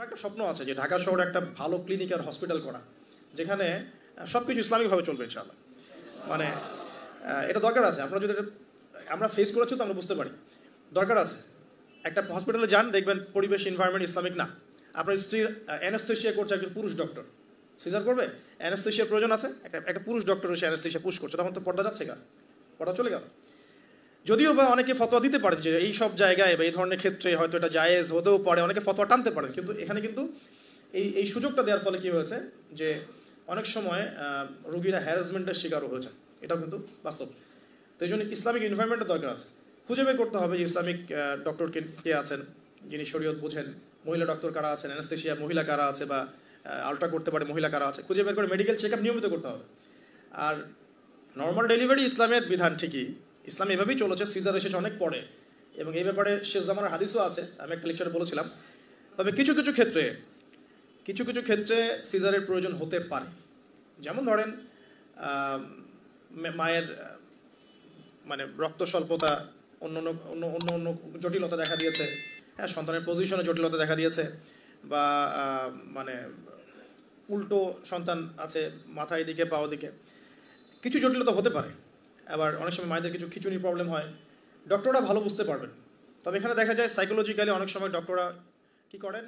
আমার একটা স্বপ্ন আছে যে ঢাকা শহরে একটা ভালো ক্লিনিক আর হসপিটাল করা, যেখানে সব কিছু ইসলামিকভাবে চলবে ইনশাআল্লাহ। মানে এটা দরকার আছে। আপনারা যদি আমরা ফেস করেছি তো আমরা বুঝতে পারি দরকার আছে। একটা হসপিটালে যান, দেখবেন পরিবেশ এনভায়রনমেন্ট ইসলামিক না। আপনার স্ত্রীর অ্যানাস্থেশিয়া করছে একজন পুরুষ ডক্টর, সিজার করবে, অ্যানাস্থেশিয়ার প্রয়োজন আছে, একটা পুরুষ ডক্টর এসে অ্যানাস্থেশিয়া পুশ করছে, তখন তো পর্দা যাচ্ছে গা, পর্দা চলে গেল। যদিও বা অনেকে ফতোয়া দিতে পারেন যে এই সব জায়গায় বা এই ধরনের ক্ষেত্রে হয়তো এটা জায়েজ হতেও পারে, অনেকে ফতোয়া টানতে পারেন, কিন্তু এখানে কিন্তু এই সুযোগটা দেওয়ার ফলে কি হয়েছে যে অনেক সময় রোগীরা হ্যারাসমেন্টের শিকারও হয়েছে, এটাও কিন্তু বাস্তব। তো এই জন্য ইসলামিক এনভায়রনমেন্টের দরকার আছে। খুঁজে বের করতে হবে যে ইসলামিক ডক্টর কে আছেন, যিনি শরীয়ত বোঝেন, মহিলা ডক্টর কারা আছেন, অ্যানাস্থেশিয়া মহিলা কারা আছে, বা আলট্রা করতে পারে মহিলা কারা আছে, খুঁজে বের করে মেডিকেল চেক আপ নিয়মিত করতে হবে। আর নর্মাল ডেলিভারি ইসলামের বিধান ঠিকই, ইসলাম এভাবেই চলেছে, সিজার এসেছে অনেক পরে, এবং এই ব্যাপারে শেষ জামানার হাদিসও আছে, আমি একটা লেকচারে বলেছিলাম। তবে কিছু কিছু ক্ষেত্রে সিজারের প্রয়োজন হতে পারে। যেমন ধরেন মায়ের মানে রক্ত স্বল্পতা, অন্য অন্য অন্য অন্য জটিলতা দেখা দিয়েছে, হ্যাঁ, সন্তানের পজিশনে জটিলতা দেখা দিয়েছে, বা মানে উল্টো সন্তান আছে, মাথা এদিকে পা ওদিকে, কিছু জটিলতা হতে পারে। আবার অনেক সময় মায়েদের কিছু খিচুনির প্রবলেম হয়, ডক্টররা ভালো বুঝতে পারবেন। তবে এখানে দেখা যায় সাইকোলজিক্যালি অনেক সময় ডক্টররা কি করেন,